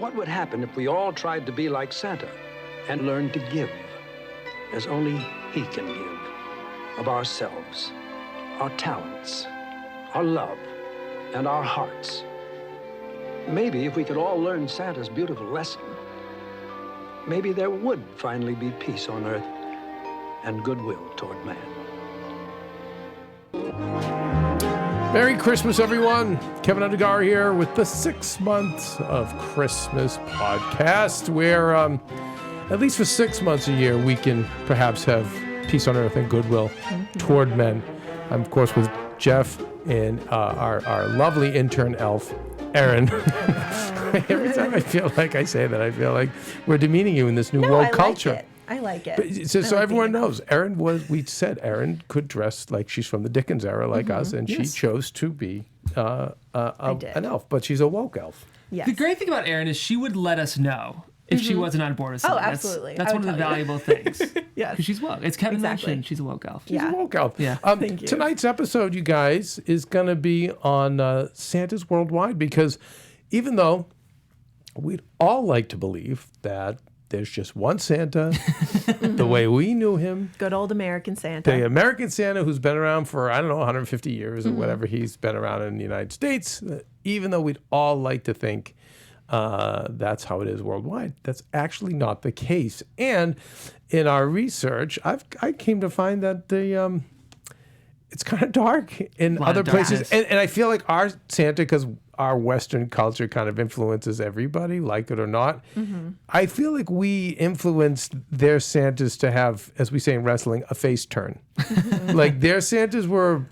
What would happen if we all tried to be like Santa and learned to give, as only he can give, of ourselves, our talents, our love, and our hearts? Maybe if we could all learn Santa's beautiful lesson, maybe there would finally be peace on earth and goodwill toward man. Merry Christmas, everyone. Kevin Undergar here with the 6 months of Christmas podcast, where at least for 6 months a year, we can perhaps have peace on earth and goodwill toward men. I'm, of course, with Jeff and our lovely intern elf, Erin. Every time I feel like I say that, I feel like we're demeaning you in this new woke culture. I like it. But, so everyone knows, we said Erin could dress like she's from the Dickens era, like us, and she chose to be an elf, but she's a woke elf. Yes. The great thing about Erin is she would let us know if she wasn't on board with something. Oh, absolutely. That's one of the valuable things. Yes. Because she's woke. It's Kevin Exactly. mentioned, she's a woke elf. She's a woke elf. Yeah. Thank you. Tonight's episode, you guys, is going to be on Santa's Worldwide, because even though we'd all like to believe that there's just one Santa, the way we knew him. Good old American Santa. The American Santa who's been around for, 150 years or whatever he's been around in the United States. Even though we'd all like to think that's how it is worldwide, that's actually not the case. And in our research, I came to find that it's kind of dark in other places. And I feel like our Santa, because our Western culture kind of influences everybody, like it or not. I feel like we influenced their Santas to have, as we say in wrestling, a face turn. Like their Santas were...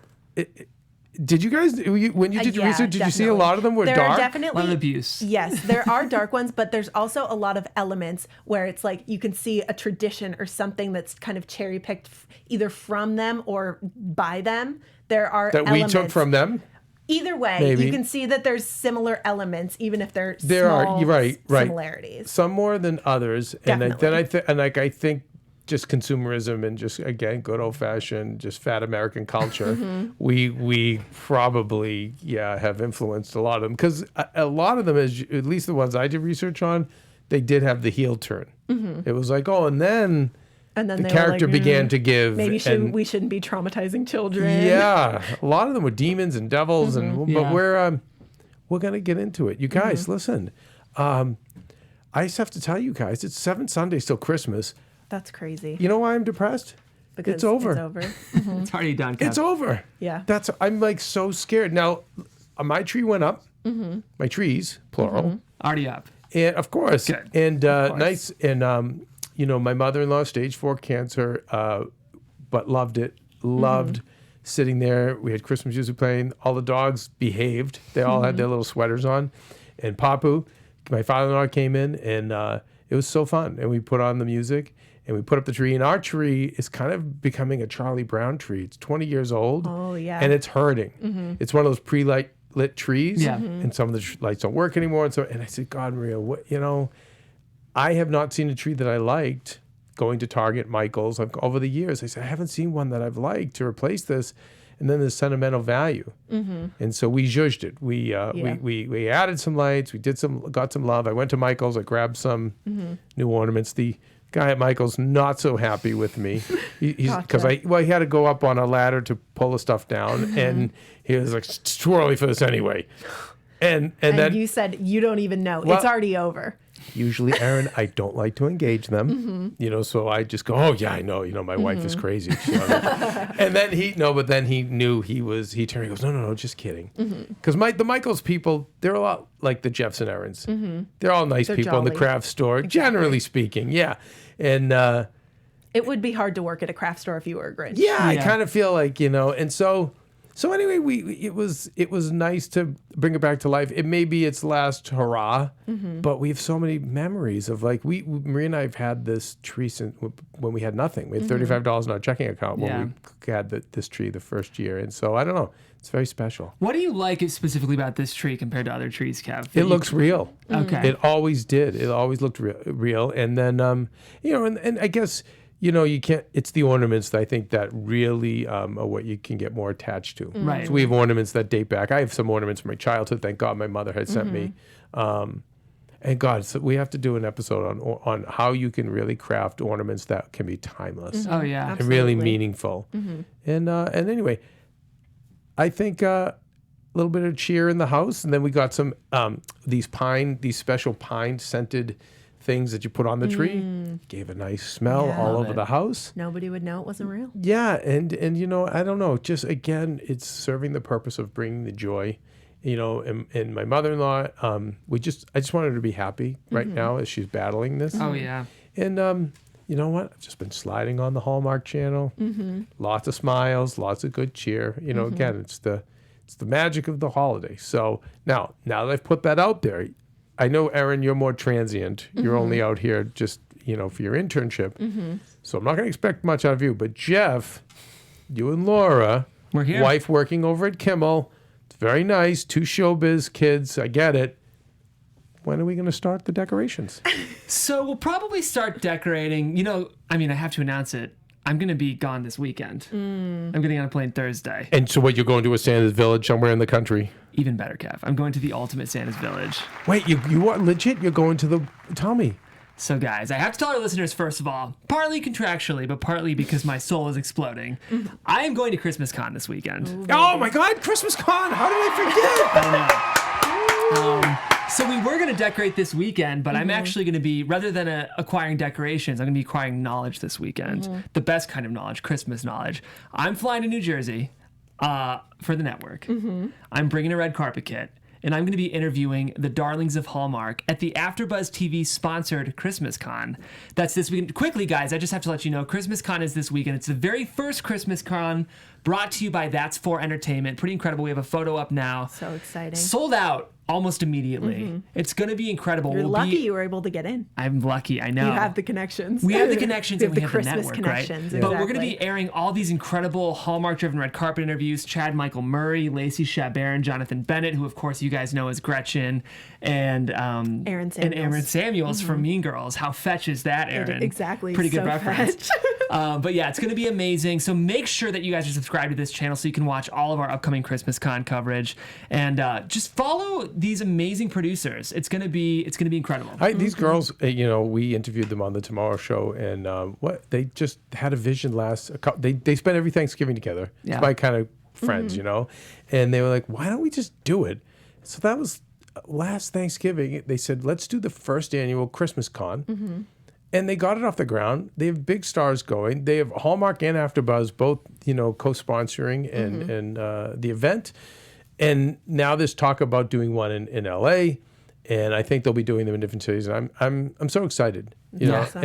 Did you guys, when you did your research, did you see a lot of them were there dark? Are definitely, a lot of abuse. Yes, there are dark ones, but there's also a lot of elements where it's like you can see a tradition or something that's kind of cherry picked either from them or by them. There are that elements. We took from them? Either way, Maybe. you can see that there's similar elements, even if they're There small are, right. similarities. Some more than others. Definitely. And I think just consumerism and just, again, good old-fashioned, just fat American culture, we probably, have influenced a lot of them. Because a lot of them, at least the ones I did research on, they did have the heel turn. It was like, and then the character began to give. Maybe we shouldn't be traumatizing children. Yeah, a lot of them were demons and devils, but we're going to get into it. You guys, listen. I just have to tell you guys, it's 7 Sundays till Christmas. That's crazy. You know why I'm depressed? Because it's over. It's over. It's already done, Kev. It's over. Yeah. I'm like so scared. Now, my tree went up. My trees, plural. Already up. And of course. Good. And Of course. nice. And, my mother-in-law, stage 4 cancer, but loved it. Loved sitting there. We had Christmas music playing. All the dogs behaved. They all had their little sweaters on. And Papu, my father-in-law, came in, and it was so fun. And we put on the music, and we put up the tree. And our tree is kind of becoming a Charlie Brown tree. It's 20 years old. Oh, yeah. And it's hurting. It's one of those lit trees. Yeah. And some of the lights don't work anymore. And I said, God, Maria, I have not seen a tree that I liked going to Target, Michael's. Over the years, I said, I haven't seen one that I've liked to replace this. And then there's sentimental value. And so we zhuzhed it. We added some lights. We got some love. I went to Michael's. I grabbed some new ornaments. The guy at Michael's not so happy with me because he had to go up on a ladder to pull the stuff down, and he was like, it's too early for this anyway. And then you said you don't even know. Well, it's already over. Usually, Erin, I don't like to engage them, so I just go, oh yeah, I know, my wife is crazy. And then he knew he turned, he goes, no, just kidding. Because the Michaels people, they're a lot like the Jeffs and Erins. They're all nice people in the jolly. craft store, generally speaking, yeah. And it would be hard to work at a craft store if you were a Grinch. yeah, I kind of feel like, and so anyway, it was nice to bring it back to life. It may be its last hurrah, but we have so many memories of Maria and I have had this tree since when we had nothing. We had $35 in our checking account when we had this tree the first year, and so I don't know. It's very special. What do you like specifically about this tree compared to other trees, Kev? It looks real. Okay. It always did. It always looked real. And then, and I guess, you can't, it's the ornaments that I think that really are what you can get more attached to. Right. So we have ornaments that date back. I have some ornaments from my childhood. Thank God my mother had sent me. And God, so we have to do an episode on how you can really craft ornaments that can be timeless Oh yeah. and really Absolutely. meaningful. And anyway, I think a little bit of cheer in the house, and then we got some these special pine scented things that you put on the tree. Gave a nice smell Yeah. all Love over it. the house. Nobody would know it wasn't real. Yeah, and I don't know. Just again, it's serving the purpose of bringing the joy. And my mother-in-law, I just want her to be happy right now as she's battling this. Oh yeah. And you know what? I've just been sliding on the Hallmark Channel. Lots of smiles, lots of good cheer. Again, it's the magic of the holiday. So now that I've put that out there, I know, Erin, you're more transient. You're only out here just for your internship. So I'm not going to expect much out of you. But Jeff, you and Laura, We're here. wife working over at Kimmel. It's very nice. 2 showbiz kids. I get it. When are we going to start the decorations? So we'll probably start decorating. I have to announce it. I'm going to be gone this weekend. I'm getting on a plane Thursday. And so what, you're going to a Santa's Village somewhere in the country? Even better, Kev. I'm going to the ultimate Santa's Village. Wait, you are legit? You're going to the... Tell me. So, guys, I have to tell our listeners, first of all, partly contractually, but partly because my soul is exploding. I am going to Christmas Con this weekend. Oh, my God. Christmas Con. How did I forget? So we were going to decorate this weekend, but I'm actually going to be, rather than acquiring decorations, I'm going to be acquiring knowledge this weekend. The best kind of knowledge, Christmas knowledge. I'm flying to New Jersey for the network. I'm bringing a red carpet kit. And I'm going to be interviewing the darlings of Hallmark at the AfterBuzz TV sponsored Christmas Con. That's this weekend. Quickly, guys, I just have to let you know, Christmas Con is this weekend. It's the very first Christmas Con brought to you by That's For Entertainment. Pretty incredible. We have a photo up now. So exciting. Sold out almost immediately. It's going to be incredible. You're lucky you were able to get in. I'm lucky, I know. You have the connections. We have the connections and we the have the Christmas network, connections. right? But we're going to exactly. be airing all these incredible Hallmark-driven red carpet interviews. Chad Michael Murray, Lacey Chabert, Jonathan Bennett, who of course you guys know as Gretchen, and Aaron Samuels. and Aaron Samuels from Mean Girls. How fetch is that, Aaron? Exactly. Pretty good So reference. fetch. But yeah, it's going to be amazing. So make sure that you guys are subscribed to this channel so you can watch all of our upcoming Christmas Con coverage, and just follow these amazing producers. It's going to be incredible. These girls, we interviewed them on the Tomorrow Show, and they just had a vision they spent every Thanksgiving together. Yeah. It's my kind of friends, and they were like, why don't we just do it? So that was last Thanksgiving. They said, let's do the first annual Christmas Con. And they got it off the ground. They have big stars going. They have Hallmark and AfterBuzz both, co-sponsoring and the event. And now there's talk about doing one in LA, and I think they'll be doing them in different cities. And I'm so excited, Awesome.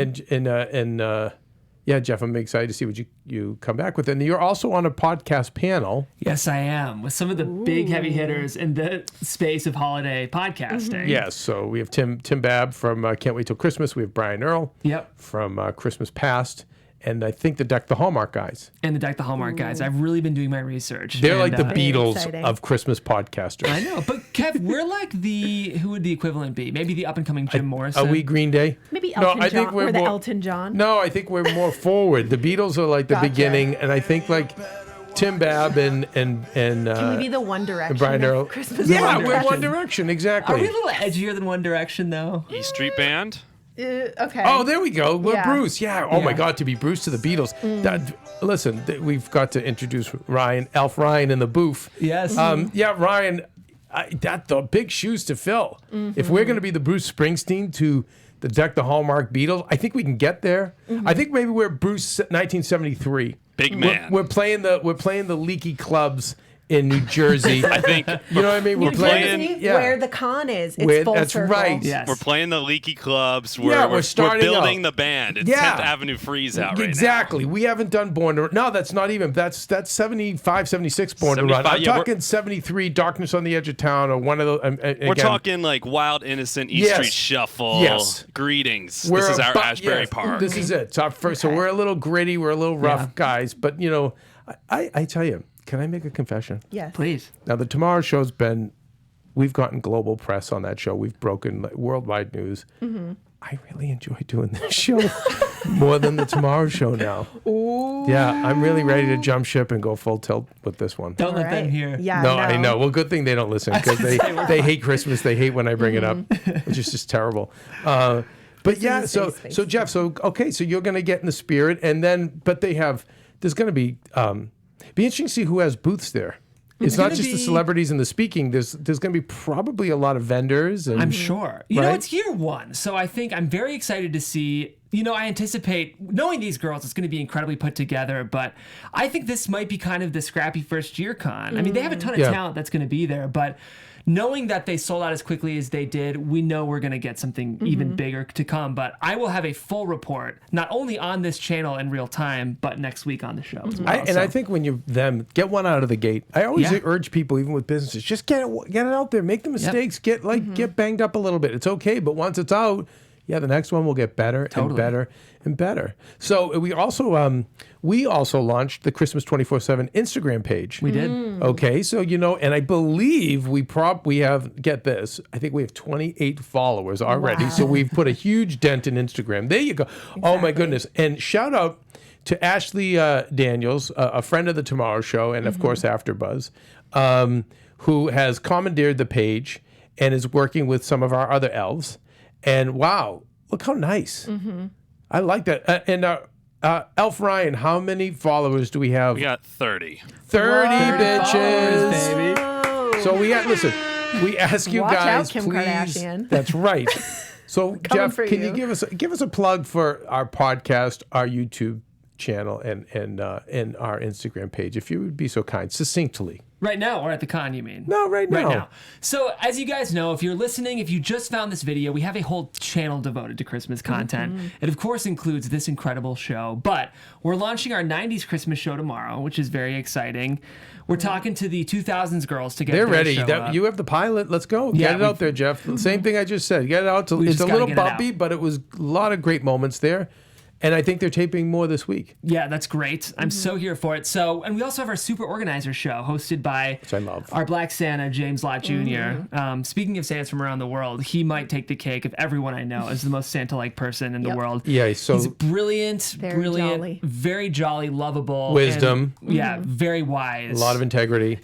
Yeah, Jeff, I'm excited to see what you come back with. And you're also on a podcast panel. Yes, I am, with some of the big heavy hitters in the space of holiday podcasting. Yes, so we have Tim Babb from Can't Wait Till Christmas. We have Brian Earl from Christmas Past. And I think the Deck the Hallmark guys. And the Deck the Hallmark guys. I've really been doing my research. They're and, like the Beatles exciting. of Christmas podcasters. I know, but Kev, we're like who would the equivalent be? Maybe the up and coming Jim Morrison. Are we Green Day? Maybe Elton I John. think we're or the more, Elton John. No, I think we're more forward. The Beatles are like the Gotcha. beginning, and I think like Tim Babb and Can we be the One Direction? Brian of Earl. Christmas. Yeah, One we're Direction? One Direction, Are exactly. we a little edgier than One Direction, though? E Street Band? Okay. Oh, there we go. We're Yeah. Bruce. Yeah. Oh my Yeah. God, to be Bruce to the Beatles. Listen, we've got to introduce Ryan, Elf Ryan in the booth. Yes. Yeah, Ryan, the big shoes to fill. If we're going to be the Bruce Springsteen to the Deck the Hallmark Beatles, I think we can get there. I think maybe we're Bruce 1973. Big man. We're playing the leaky clubs in New Jersey. I think You know what I mean? We're New playing. Jersey, yeah. where the con is. It's Where- full that's circle. right. Yes. we're playing the leaky clubs. Yeah, we're starting building out. the band. It's Yeah. 10th Avenue Freeze out right Exactly. We haven't done Born to Run. No, that's not even. That's 75, 76 Born to Run. 75, I'm yeah, we're- talking 73 Darkness on the Edge of Town or one of those. now. We're talking like Wild Innocent, E Yes. Street Shuffle. Yes. Greetings. This is our Ashbury Park. This is it. It's our first. So we're a little gritty. We're a little rough Yeah. guys. But, I tell you, can I make a confession? Yes. Please. Now, the Tomorrow Show's we've gotten global press on that show. We've broken worldwide news. I really enjoy doing this show more than the Tomorrow Show now. Ooh. Yeah, I'm really ready to jump ship and go full tilt with this one. Don't let them hear. Yeah, No, I know. Well, good thing they don't listen because they hate Christmas. They hate when I bring it up, which is just terrible. But yeah, so Jeff, so you're going to get in the spirit, and then, but there's going to be interesting to see who has booths there. It's not just the celebrities and the speaking. There's going to be probably a lot of vendors. And, I'm sure. You know, it's year one, so I think I'm very excited to see. You know, I anticipate, knowing these girls, it's going to be incredibly put together, but I think this might be kind of the scrappy first year con. I mean, they have a ton of talent that's going to be there, but knowing that they sold out as quickly as they did, we know we're going to get something even bigger to come. But I will have a full report, not only on this channel in real time, but next week on the show as well. I think when you get one out of the gate, I always urge people, even with businesses, just get it out there, make the mistakes, get banged up a little bit. It's okay, but once it's out, the next one will get better and better and better. So we also launched the Christmas 24/7 Instagram page. We did. Okay, so and I believe we have, get this, I think we have 28 followers already. Wow. So we've put a huge dent in Instagram. There you go. Exactly. Oh my goodness. And shout out to Ashley Daniels, a friend of the Tomorrow Show and of course AfterBuzz, who has commandeered the page and is working with some of our other elves. And wow, look how nice. I like that. And Elf Ryan, how many followers do we have? We got 30. 30 bitches. Baby. So we ask you Watch guys, out, Kim please. Kardashian. That's right. So Jeff, for can you. you give us a plug for our podcast, our YouTube channel, and our Instagram page, if you would be so kind, succinctly. Right now, or at the con, you mean? No, right now. Right now. So, as you guys know, if you're listening, if you just found this video, we have a whole channel devoted to Christmas content. It, of course, includes this incredible show, but we're launching our 90s Christmas show tomorrow, which is very exciting. We're talking to the 2000s girls to get They're their ready. show up. You have the pilot. Let's go. Yeah, Get it out there, Jeff. Same thing I just said. Get it out. It's a little bumpy, but it was a lot of great moments there. And I think they're taping more this week. Yeah, that's great. I'm so here for it. So, and we also have our Super Organizer show hosted by Which I love. our Black Santa, James Lott Jr. Speaking of Santas from around the world, he might take the cake of everyone I know as the most Santa-like person in the world. Yeah, he's brilliant, jolly. very jolly, lovable. Wisdom. And, very wise. A lot of integrity.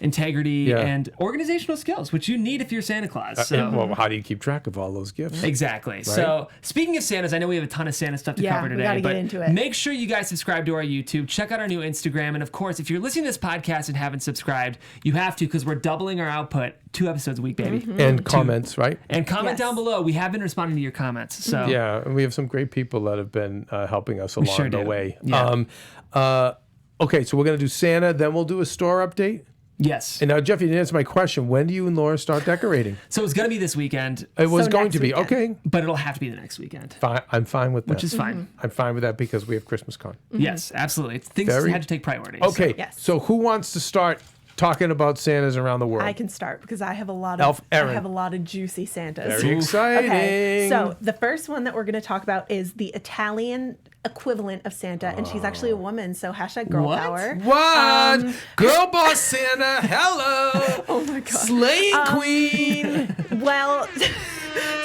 And organizational skills, which you need if you're Santa Claus. So. Well, how do you keep track of all those gifts? Exactly. Right? So, speaking of Santas, I know we have a ton of Santa stuff to cover today. We gotta get into it. Make sure you guys subscribe to our YouTube. Check out our new Instagram. And of course, if you're listening to this podcast and haven't subscribed, you have to, because we're doubling our output. 2 episodes a week, baby. And comments, right? And comment down below. We have been responding to your comments. So yeah, and we have some great people that have been helping us along the way. Yeah. Okay, so we're going to do Santa, then we'll do a store update. Yes. And now, Jeff, you didn't answer my question. When do you and Laura start decorating? So it's going to be this weekend. It was going next to be. weekend. Okay. But it'll have to be the next weekend. Fine. I'm fine with that. Which is fine. I'm fine with that because we have Christmas con. Yes, absolutely. Things had to take priority. Okay. Yes. So who wants to start talking about Santas around the world? I can start because I have a lot of juicy Santas. Very exciting. Okay, so the first one that we're going to talk about is the Italian equivalent of Santa, and she's actually a woman. So hashtag girl power. What? Girl boss Santa. Hello. Oh my god. Slaying queen. Well,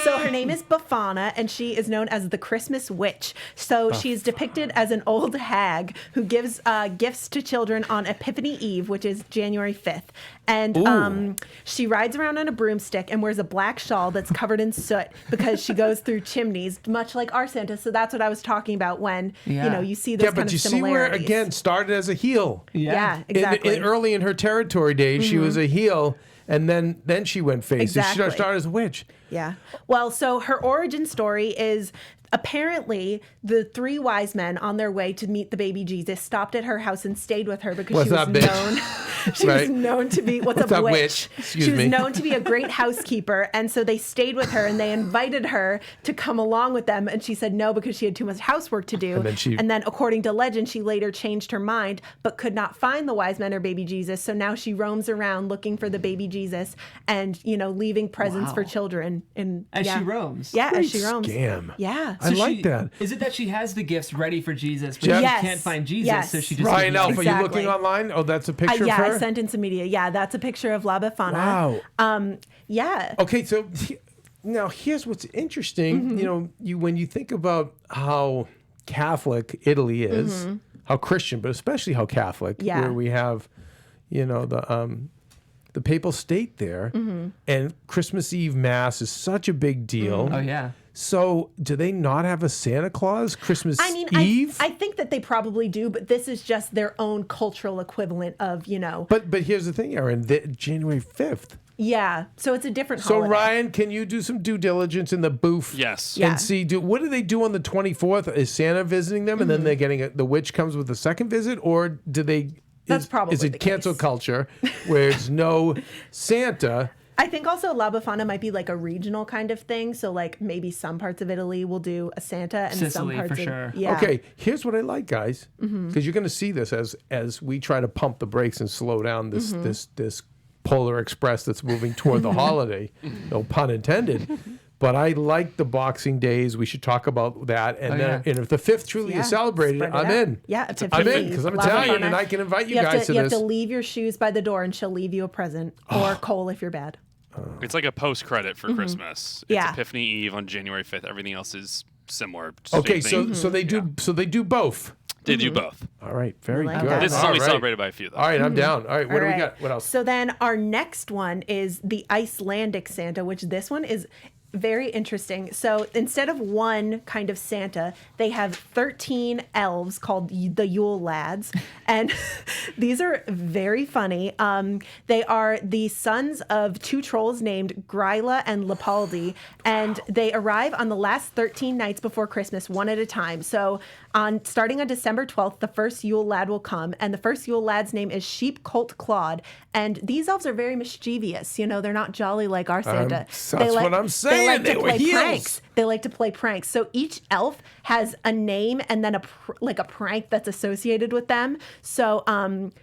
so her name is Befana, and she is known as the Christmas Witch. So she's depicted as an old hag who gives gifts to children on Epiphany Eve, which is January 5th. And she rides around on a broomstick and wears a black shawl that's covered in soot because she goes through chimneys, much like our Santa. So that's what I was talking about when you see those kind of similarities. Yeah, but you see where, again, started as a heel. Yeah, exactly. Early in her territory days, she was a heel. And then she went face. Exactly. She started as a witch. Yeah. Well, so her origin story is apparently the 3 wise men on their way to meet the baby Jesus stopped at her house and stayed with her because she was known. She was known to be what's up, witch? She was known to be a great housekeeper, and so they stayed with her and they invited her to come along with them, and she said no because she had too much housework to do. And then according to legend, she later changed her mind but could not find the wise men or baby Jesus. So now she roams around looking for the baby Jesus and leaving presents for children. And as she roams. Yeah, as she roams. Scam. Yeah. I like that. Is it that she has the gifts ready for Jesus, but Jeff? she can't find Jesus, Yes. so she just Ryan Elf, Exactly. are you looking online? Oh, that's a picture of her? I sent in some media. Yeah, that's a picture of La Befana. Wow. Yeah. Okay, so now here's what's interesting. You know, when you think about how Catholic Italy is, how Christian, but especially how Catholic, where we have, you know, the papal state there, and Christmas Eve Mass is such a big deal. Oh yeah. So do they not have a Santa Claus Christmas Eve? I think that they probably do, but this is just their own cultural equivalent of, you know. But here's the thing, Aaron. January 5th. Yeah, so it's a different So holiday. Ryan, can you do some due diligence in the booth? Yes. Yeah. And see, what do they do on the 24th? Is Santa visiting them, and then they're getting the witch comes with a second visit, or do they? That's probably is it the cancel case. culture where it's no Santa? I think also La Befana might be like a regional kind of thing. So like maybe some parts of Italy will do a Santa, and some Sicily, parts for sure. Yeah. Okay, here's what I like, guys, because you're going to see this as we try to pump the brakes and slow down this Polar Express that's moving toward the holiday. No pun intended. But I like the Boxing Days. We should talk about that. And and if the 5th truly is celebrated, spread it I'm out. in. Yeah, I'm in because I'm La Italian Befana. and I can invite you have guys to you this. have to leave your shoes by the door, and she'll leave you a present or coal if you're bad. It's like a post credit for Christmas. It's Yeah. Epiphany Eve on January 5th. Everything else is similar. Okay, Same so thing. they do both. They do both. All right, very like good. that. This is All only right. celebrated by a few, though. All right, I'm down. All right, what do we All right. got? What else? So then our next one is the Icelandic Santa, which this one is very interesting. So instead of one kind of Santa, they have 13 elves called the Yule Lads. And these are very funny. They are the sons of two trolls named Gryla and Lipaldi. And they arrive on the last 13 nights before Christmas, one at a time. So starting on December 12th, the first Yule Lad will come. And the first Yule Lad's name is Sheep Colt Claude. And these elves are very mischievous. You know, they're not jolly like our Santa. That's what I'm saying. They like They to were play heels. pranks. They like to play pranks. So each elf has a name and then a prank that's associated with them. So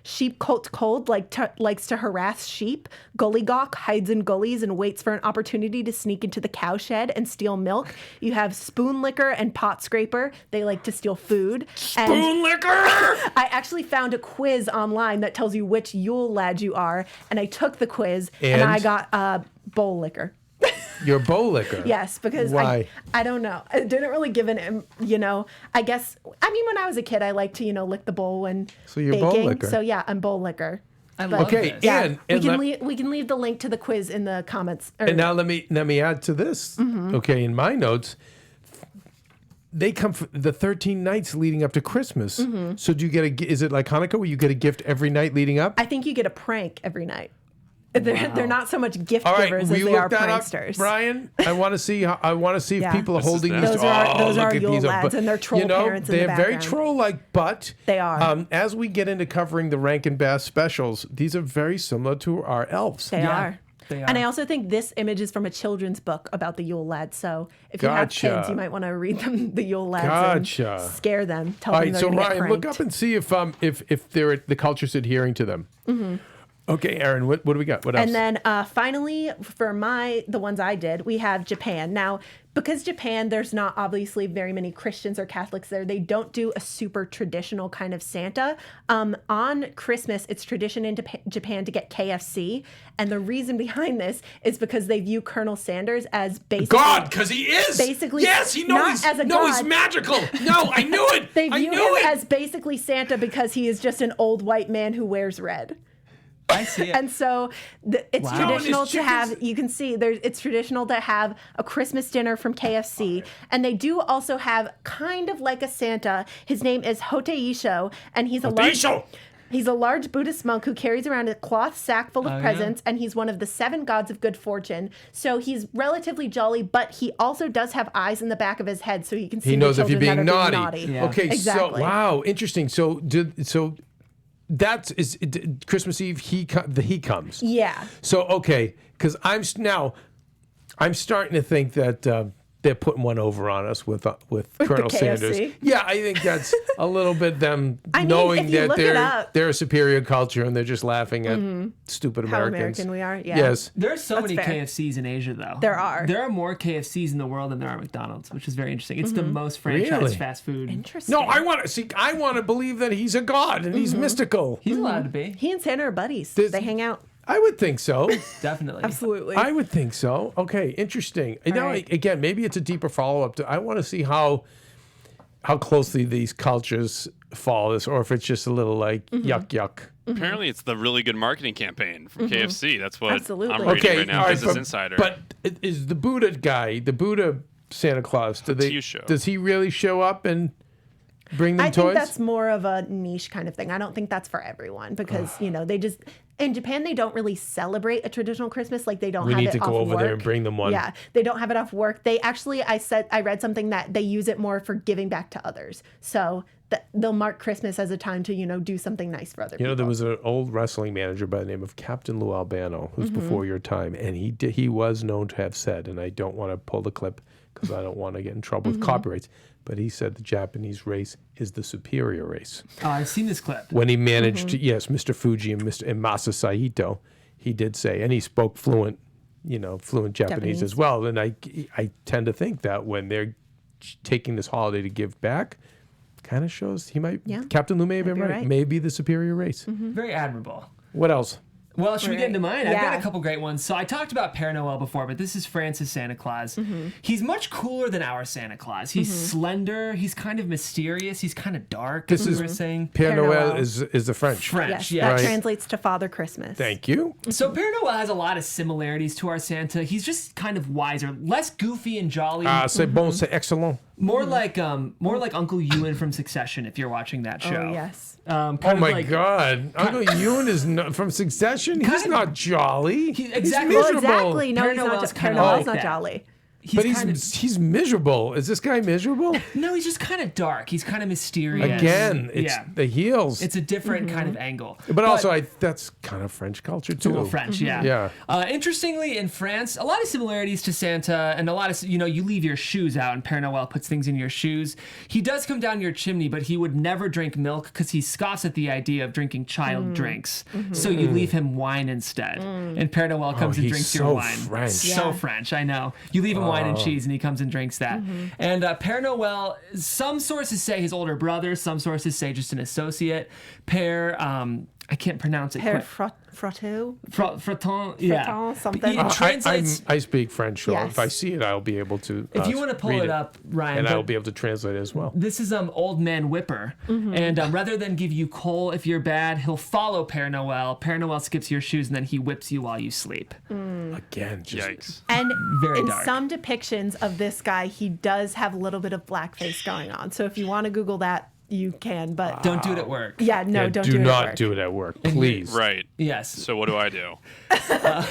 Sheep Colt Cold likes to harass sheep. Gollygawk hides in gullies and waits for an opportunity to sneak into the cowshed and steal milk. You have Spoon Licker and Pot Scraper. They like to steal food. Spoon Licker! I actually found a quiz online that tells you which Yule Lad you are, and I took the quiz and I got Bowl Licker. Your bowl licker. Yes, because Why? I don't know. I didn't really give an, I guess, when I was a kid, I liked to, lick the bowl when So you're baking. bowl licker. So yeah, I'm bowl licker. I love Okay, this. and we can leave the link to the quiz in the comments. And now let me add to this. Okay, in my notes, they come for the 13 nights leading up to Christmas. So do you is it like Hanukkah where you get a gift every night leading up? I think you get a prank every night. They're not so much gift All right, givers will as you they are look that up, pranksters. Brian? I want to see. I want to see if Yeah. people are holding is these. that? Those are look at Yule these. Lads and their troll parents in the they're very background. troll-like, but They are. As we get into covering the Rankin Bass specials, these are very similar to our elves. They Yeah, are. they are. And I also think this image is from a children's book about the Yule Lads. So if you have Gotcha. kids, you might want to read them the Yule Lads Gotcha. and scare them. Tell All them right, they're so going to get Ryan, pranked. look up and see if the culture's adhering to them. Okay, Aaron, what do we got? What else? And then finally, for the ones I did, we have Japan. Now, because Japan, there's not obviously very many Christians or Catholics there, they don't do a super traditional kind of Santa. On Christmas, it's tradition in Japan to get KFC. And the reason behind this is because they view Colonel Sanders as basically... God, because he is. Basically, yes, not he's as a he's god. magical. No, I knew it. They I view knew him it. as basically Santa because he is just an old white man who wears red. I see it. And so it's Wow. traditional And to his have, chickens- you can see it's traditional to have a Christmas dinner from KFC. And they do also have kind of like a Santa. His name is Hoteisho, and he's a large Buddhist monk who carries around a cloth sack full of presents, and he's one of the 7 gods of good fortune. So he's relatively jolly, but he also does have eyes in the back of his head, so he can see He knows the if you're children being that are naughty. Yeah. Okay, Exactly. so wow, interesting. So Christmas Eve. He comes. Yeah. So okay, because I'm starting to think that they're putting one over on us with Colonel the Sanders. KFC. Yeah, I think that's a little bit them I mean, knowing if you that look it up- they're a superior culture and they're just laughing at stupid How Americans. American we are. Yeah. Yes. There's so That's many fair. KFCs in Asia, though. There are. There are more KFCs in the world than there are McDonald's, which is very interesting. It's the most franchised Really? fast food. Interesting. No, I want to believe that he's a god and he's mystical. He's allowed to be. He and Santa are buddies. There's- They hang out. I would think so. Definitely. Absolutely. I would think so. Okay, interesting. And now, right. again, maybe it's a deeper follow-up. I want to see how closely these cultures follow this, or if it's just a little like yuck. Apparently, it's the really good marketing campaign from KFC. That's what Absolutely. I'm reading right now. all right, Business Insider. But is the Buddha guy, the Buddha Santa Claus, does he really show up and bring them I toys? think that's more of a niche kind of thing. I don't think that's for everyone because, they just, in Japan, they don't really celebrate a traditional Christmas. Like they don't have it off We need to go over there and bring them one. Yeah, they don't have it off work. They actually, I read something that they use it more for giving back to others. So they'll mark Christmas as a time to, do something nice for other people. There was an old wrestling manager by the name of Captain Lou Albano, who's before your time, and he was known to have said, and I don't want to pull the clip because I don't want to get in trouble with copyrights, but he said the Japanese race is the superior race. Oh, I've seen this clip. When he managed to, yes, Mr. Fuji and Masa Saito, he did say, and he spoke fluent Japanese as well. And I tend to think that when they're taking this holiday to give back, kind of shows Captain Lou may have been right. Maybe the superior race. Very admirable. What else? Well, should we get into mine? I've got Yeah. a couple great ones. So I talked about Père Noël before, but this is France's Santa Claus. He's much cooler than our Santa Claus. He's slender. He's kind of mysterious. He's kind of dark. This as is we were saying. Père Père Noël Noël. is the French. Yes, yeah. that Right. translates to Father Christmas. Thank you. So Père Noël has a lot of similarities to our Santa. He's just kind of wiser, less goofy and jolly. C'est bon, c'est excellent. More like Uncle Ewan from Succession. If you're watching that show. Oh, yes. Kind Oh of my like- God. Uncle Ewan is not, from Succession? He's of- not jolly. exactly. He's Well, miserable. exactly. No, Père he's not. Noël's Père kinda Noël's like not that. jolly. But kind of, he's miserable. Is this guy miserable? no, he's just kind of dark. He's kind of mysterious. Again, it's the heels. It's a different kind of angle. but also, that's kind of French culture too. A little French, yeah. Yeah. Interestingly, in France, a lot of similarities to Santa, and a lot of you leave your shoes out, and Père Noël puts things in your shoes. He does come down your chimney, but he would never drink milk because he scoffs at the idea of drinking child drinks. So you leave him wine instead, and Père Noël comes and he's drinks so your wine. French. So Yeah. French, I know. You leave him wine and cheese, and he comes and drinks that. And Père Noël, some sources say his older brother, some sources say just an associate. Père, I can't pronounce it. Père quick. Frotteau. Fraton, yeah. Fraton, something. It translates. I speak French, so Yes. if I see it, I'll be able to. If you want to pull read it up, Ryan, and but I'll be able to translate it as well. this is Old Man Whipper, and rather than give you coal if you're bad, he'll follow Père Noël. Père Noël skips your shoes, and then he whips you while you sleep. Again, just Yikes. And Very in dark. some depictions of this guy, he does have a little bit of blackface going on. So if you want to Google that, you can. But Don't do it at work. yeah, no, yeah, don't do do it. not at work. do it at work, please. Right. Yes. So what do I do?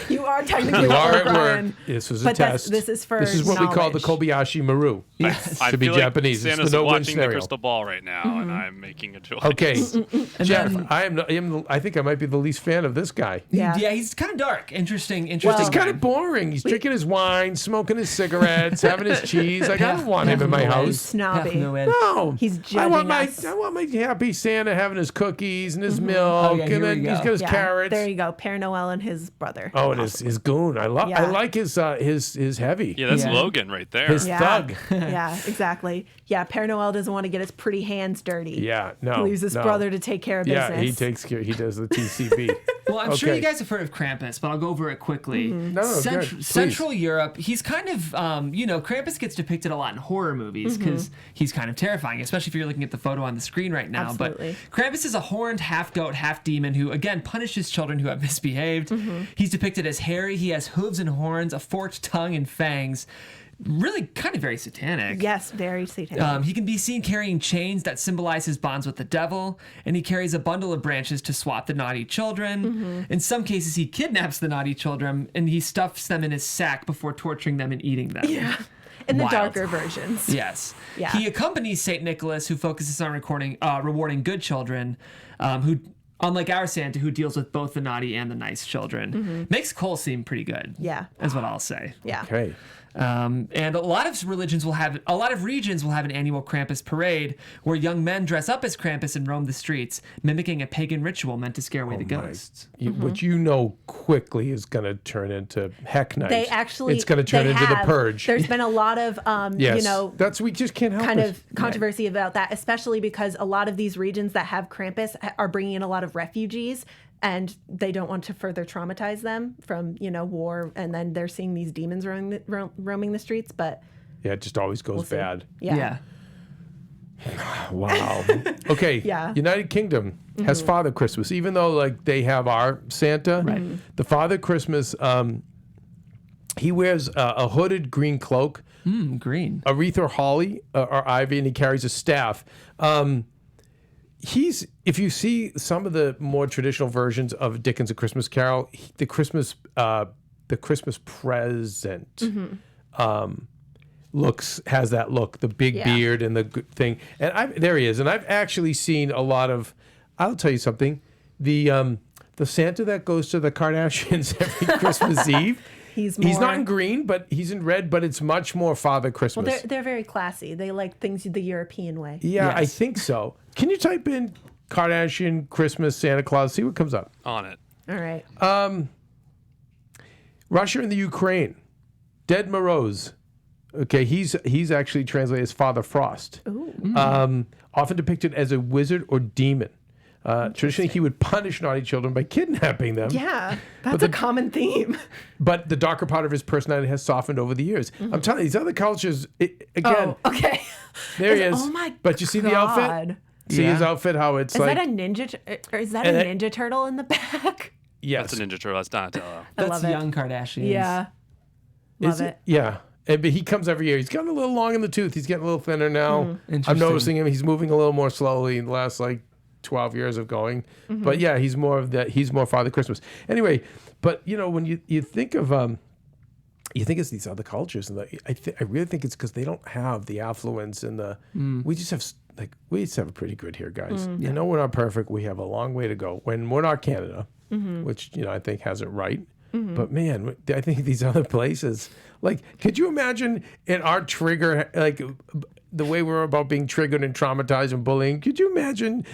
You are technically You are at at work. work. This was a But test. this is for This is what we call the knowledge. Kobayashi Maru. Yes. I To be feel like Japanese, it's Santa's the no-win watching the scenario. crystal ball right now, and I'm making a choice. Okay, Jeff, then- I think I might be the least fan of this guy. Yeah. Yeah, he's kind of dark. Interesting. It's Well- kind of boring. He's drinking his wine, smoking his cigarettes, having his cheese. Like, I don't want him in my He's house. snobby. No, He's I want judging my us. happy Santa having his cookies and his milk, Oh, yeah, here and then we he's go. got his Yeah, carrots. there you go. Père Noël and his brother. Oh, and his goon. I Yeah. like his heavy. Yeah, that's Yeah. Logan right there. His Yeah. thug. Yeah, exactly. Yeah, Père Noël doesn't want to get his pretty hands dirty. Yeah, no. He leaves his no. brother to take care of Yeah, business. he takes care. He does the TCB. Well, I'm sure Okay. you guys have heard of Krampus, but I'll go over it quickly. No, good. Please. Central Europe, he's kind of, Krampus gets depicted a lot in horror movies because he's kind of terrifying, especially if you're looking at the photo on the screen right now. Absolutely. But Krampus is a horned half goat, half demon who, again, punishes children who have misbehaved. He's depicted as hairy. He has hooves and horns, a forked tongue, and fangs. Really kind of very satanic. Yes, very satanic. He can be seen carrying chains that symbolize his bonds with the devil, and he carries a bundle of branches to swat the naughty children. In some cases, he kidnaps the naughty children, and he stuffs them in his sack before torturing them and eating them. Yeah. In the Wild. darker versions. Yes. Yeah. He accompanies Saint Nicholas, who focuses on rewarding good children, who, unlike our Santa, who deals with both the naughty and the nice children. Makes Cole seem pretty good. Yeah. Is what I'll say. Yeah. Okay. And a lot of regions will have an annual Krampus parade where young men dress up as Krampus and roam the streets, mimicking a pagan ritual meant to scare away the ghosts. What you know quickly is going to turn into Heck Night. They actually it's going to turn they into the have. Purge. There's been a lot of yes, that's we just can't help kind it. of controversy about that, especially because a lot of these regions that have Krampus are bringing in a lot of refugees and they don't want to further traumatize them from, war, and then they're seeing these demons roaming the streets, but Yeah, it just always goes bad. Yeah. Wow. Okay. Yeah. United Kingdom has Father Christmas, even though like they have our Santa. Right. The Father Christmas, he wears a hooded green cloak, Green. a wreath or holly or ivy, and he carries a staff. If you see some of the more traditional versions of Dickens' A Christmas Carol, the Christmas present. Has that look, the big beard and the thing, and there he is. And I've actually seen a lot of. I'll tell you something, the Santa that goes to the Kardashians every Christmas Eve. He's not in green, but he's in red. But it's much more Father Christmas. Well, they're very classy. They like things the European way. Yeah, Yes. I think so. Can you type in Kardashian Christmas Santa Claus? See what comes up. On it. All right. Russia and the Ukraine. Dead Moroz. Okay, he's actually translated as Father Frost. Often depicted as a wizard or demon. Traditionally, he would punish naughty children by kidnapping them. Yeah, that's a common theme. But the darker part of his personality has softened over the years. I'm telling you, these other cultures, again, Oh, okay. there he is. Oh my But you see the outfit? God. See his outfit, how it's Is like... that a ninja? Or is that a ninja turtle in the back? Yes. That's a Ninja Turtle. That's Donatello. I That's love it. young Kardashians. Yeah. Love it. Yeah. But he comes every year. He's gotten a little long in the tooth. He's getting a little thinner now. I'm Interesting. noticing him. He's moving a little more slowly in the last 12 years of going. But yeah, he's more of that. He's more Father Christmas. Anyway, but when you think of you think it's these other cultures, and I really think it's because they don't have the affluence and the. We just have a pretty good here, guys. I know we're not perfect. We have a long way to go. When we're not Canada, which I think has it right. But man, I think these other places, could you imagine in our trigger, the way we're about being triggered and traumatized and bullying? Could you imagine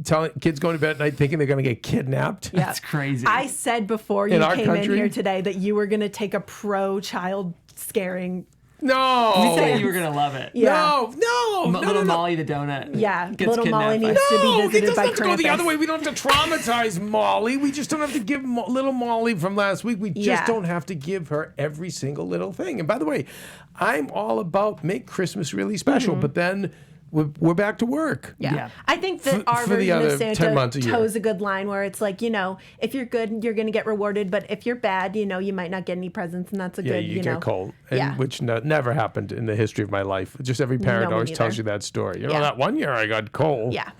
telling kids going to bed at night thinking they're going to get kidnapped? Yeah. That's crazy. I said before you our came country? in here today that you were going to take a pro-child scaring. No. You said you were gonna love it. Yeah. No. Little Molly the donut. Yeah, gets little Molly kidnapped needs by- to be No, it visited doesn't by have to go the Krampus. other way. We don't have to traumatize Molly. We just don't have to give little Molly from last week. We just don't have to give her every single little thing. And by the way, I'm all about make Christmas really special, but then we're back to work. Yeah. I think that our for the version other of 10 Santa months a year. toes a good line where it's like, if you're good, you're going to get rewarded. But if you're bad, you might not get any presents. And that's a Yeah, good, you get cold, Yeah. which never happened in the history of my life. Just every parent me always tells neither. you that story. Yeah. That one year I got cold. Yeah.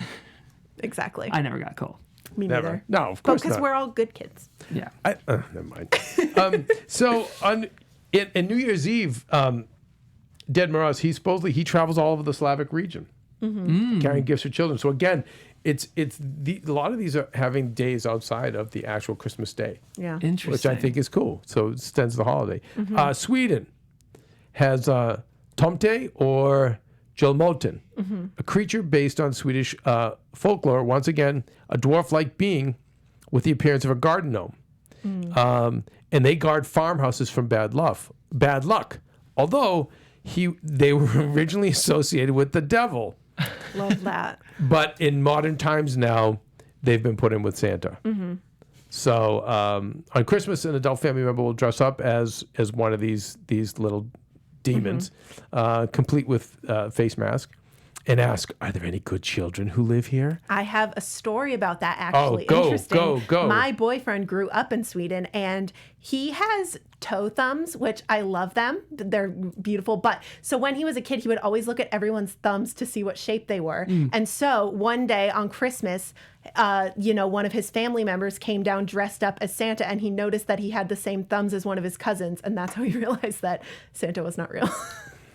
Exactly. I never got cold. Me Never. neither. No, of course Because not. we're all good kids. Yeah. Never mind. So in New Year's Eve, Dead Moroz, he travels all over the Slavic region, carrying gifts for children. So again, a lot of these are having days outside of the actual Christmas day, Yeah. Interesting. which I think is cool. So it extends the holiday. Sweden has Tomte or Julmoten, a creature based on Swedish folklore. Once again, a dwarf-like being with the appearance of a garden gnome. And they guard farmhouses from bad luck. Although they were originally associated with the devil. Love that. But in modern times now, they've been put in with Santa. So on Christmas, an adult family member will dress up as one of these little demons, complete with face mask, and ask, "Are there any good children who live here?" I have a story about that actually. go, Interesting. go. My boyfriend grew up in Sweden and he has toe thumbs, which I love them. They're beautiful. But so when he was a kid, he would always look at everyone's thumbs to see what shape they were. And so one day on Christmas, one of his family members came down dressed up as Santa and he noticed that he had the same thumbs as one of his cousins. And that's how he realized that Santa was not real.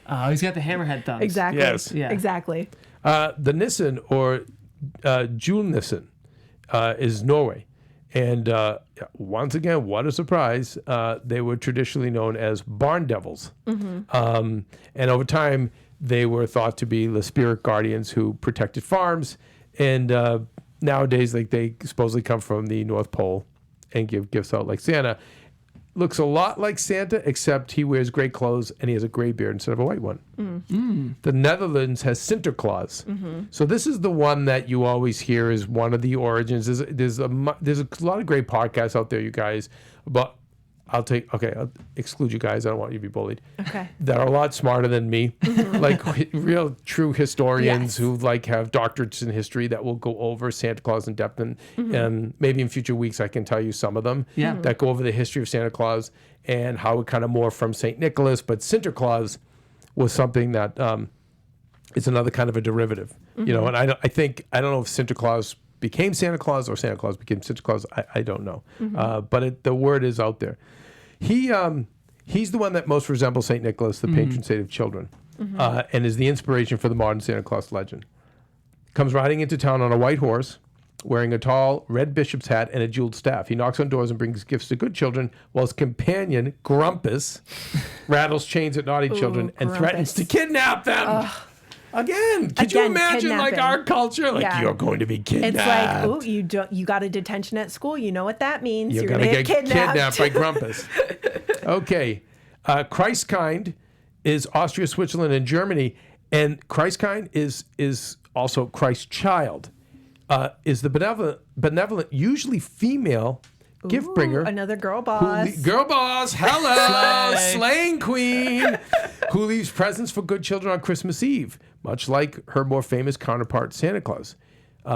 Oh, he's got the hammerhead thumbs. Exactly. Yes. Yeah. Exactly. The Nissen or Julenissen is Norway. And once again, what a surprise. They were traditionally known as barn devils. And over time, they were thought to be the spirit guardians who protected farms. And nowadays, they supposedly come from the North Pole and give gifts out like Santa. looks a lot like Santa, except he wears gray clothes and he has a gray beard instead of a white one. The Netherlands has Sinterklaas. So this is the one that you always hear is one of the origins. There's a lot of great podcasts out there, you guys, but I'll exclude you guys. I don't want you to be bullied. Okay. That are a lot smarter than me, like real true historians who like have doctorates in history that will go over Santa Claus in depth, and maybe in future weeks I can tell you some of them that go over the history of Santa Claus and how it kind of morphed from Saint Nicholas. But Sinterklaas was something that is another kind of a derivative, you know. And I don't know if Sinterklaas became Santa Claus or Santa Claus became Sinterklaas. I don't know, but the word is out there. He's the one that most resembles Saint Nicholas, the patron saint of children, and is the inspiration for the modern Santa Claus legend. Comes riding into town on a white horse, wearing a tall red bishop's hat and a jeweled staff. He knocks on doors and brings gifts to good children, while his companion, Krampus, rattles chains at naughty children and threatens to kidnap them. Again, could you imagine like our culture? Like you're going to be kidnapped. It's like, you got a detention at school. You know what that means. You're going to get kidnapped by Krampus. Okay. Christkind is Austria, Switzerland, and Germany. And Christkind is also Christ child. Is the benevolent, usually female gift bringer. Another girl boss. Girl boss. Hello. Slaying queen. Who leaves presents for good children on Christmas Eve, much like her more famous counterpart, Santa Claus. She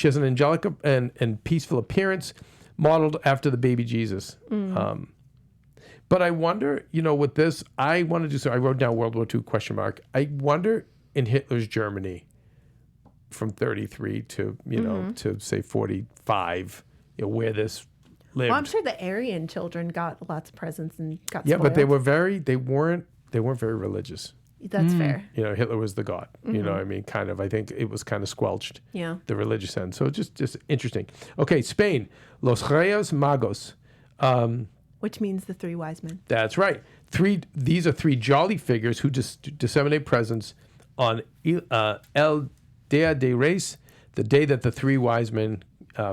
has an angelic and peaceful appearance, modeled after the baby Jesus. But I wonder, with this, I want to do so. I wrote down World War II ? I wonder in Hitler's Germany, from 33 to to say 45, where this lived. Well, I'm sure the Aryan children got lots of presents and got spoiled. But they weren't very religious. That's fair. Hitler was the god. You know what I mean? Kind of. I think it was kind of squelched. Yeah. The religious end. So just interesting. Okay, Spain, Los Reyes Magos. Which means the three wise men. That's right. These are three jolly figures who disseminate presents on El Dia de Reyes, the day that the three wise men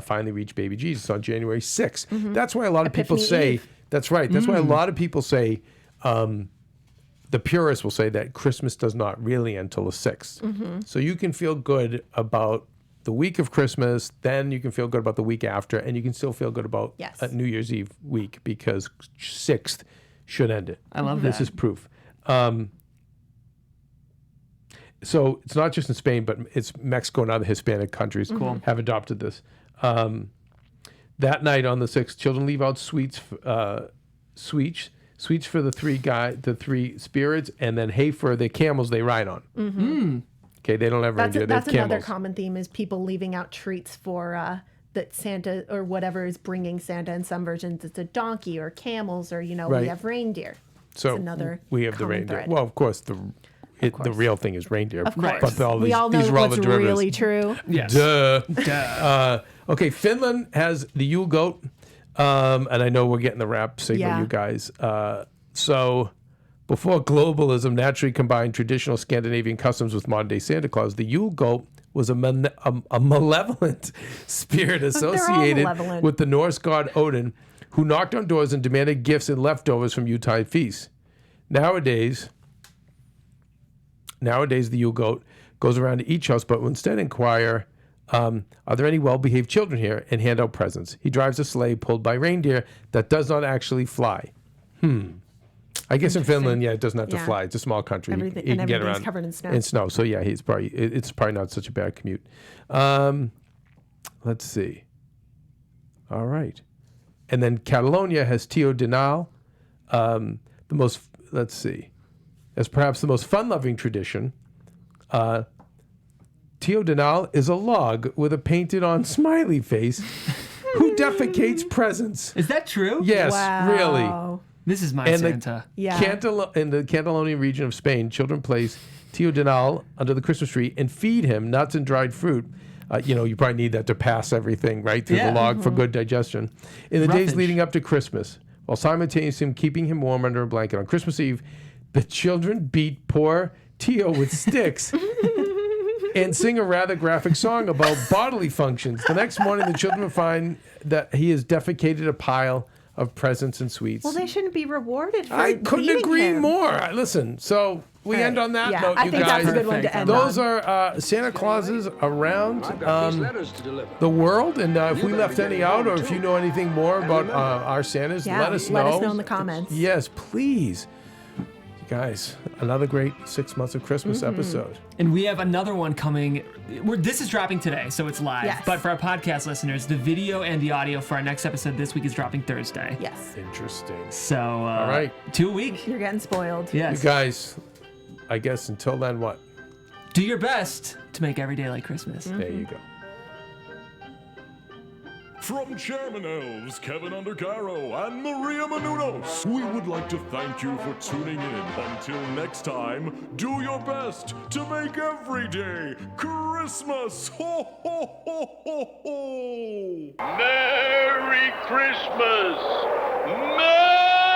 finally reached baby Jesus, on January 6th. That's why a lot of people say, Eve. That's right. That's why a lot of people say, the purists will say that Christmas does not really end until the 6th. So you can feel good about the week of Christmas, then you can feel good about the week after, and you can still feel good about New Year's Eve week, because 6th should end it. I love that. This is proof. So it's not just in Spain, but it's Mexico and other Hispanic countries have adopted this. That night on the 6th, children leave out sweets for the three spirits, and then hay for the camels they ride on. Okay, they don't have reindeer. That's they have another camels. common theme, is people leaving out treats for that Santa or whatever is bringing Santa. In some versions, it's a donkey or camels, or we have reindeer. So it's another we have the common reindeer. thread. Well, of course, the real thing is reindeer. Of course. But all We all know these are all what's the derivatives. really true. Yes. Duh. Okay, Finland has the Yule goat. And I know we're getting the rap signal, you guys. So before globalism naturally combined traditional Scandinavian customs with modern-day Santa Claus, the Yule goat was a malevolent spirit associated with the Norse god Odin, who knocked on doors and demanded gifts and leftovers from Yuletide feasts. Nowadays, the Yule goat goes around to each house, but will instead inquire, are there any well-behaved children here, and hand out presents. He drives a sleigh pulled by reindeer that does not actually fly. I guess in Finland, it doesn't have to fly. It's a small country. He can get around covered in snow. So it's probably not such a bad commute. Let's see. All right. And then Catalonia has Tio Dinal, as perhaps the most fun-loving tradition. Tio Dinal is a log with a painted-on smiley face who defecates presents. Is that true? Yes, Wow. really. This is my Santa. In the Catalonian region of Spain, children place Tio Dinal under the Christmas tree and feed him nuts and dried fruit. You probably need that to pass everything right through the log for good digestion. In the days leading up to Christmas, while simultaneously keeping him warm under a blanket, on Christmas Eve, the children beat poor Tio with sticks and sing a rather graphic song about bodily functions. The next morning, the children will find that he has defecated a pile of presents and sweets. Well, they shouldn't be rewarded for I couldn't beating agree him. more. Listen, so we All right. end on that Yeah, note, I you think guys. that's a good one to end Those on. are Santa Clauses around I've got these letters to deliver. the world, and if You we better left be any getting out, home, or if too. you know anything more about remember, our Santas, Yeah, let us know. let us know in the comments. Yes, please. You guys, another great 6 months of Christmas episode. And we have another one coming. This is dropping today, so it's live. Yes. But for our podcast listeners, the video and the audio for our next episode this week is dropping Thursday. Yes. Interesting. So, all right. 2 a week. You're getting spoiled. Yes. You guys, I guess until then, what? Do your best to make every day like Christmas. There you go. From Chairman Elves, Kevin Undercaro, and Maria Menounos, we would like to thank you for tuning in. Until next time, do your best to make every day Christmas. Ho, ho, ho, ho, ho! Merry Christmas! Merry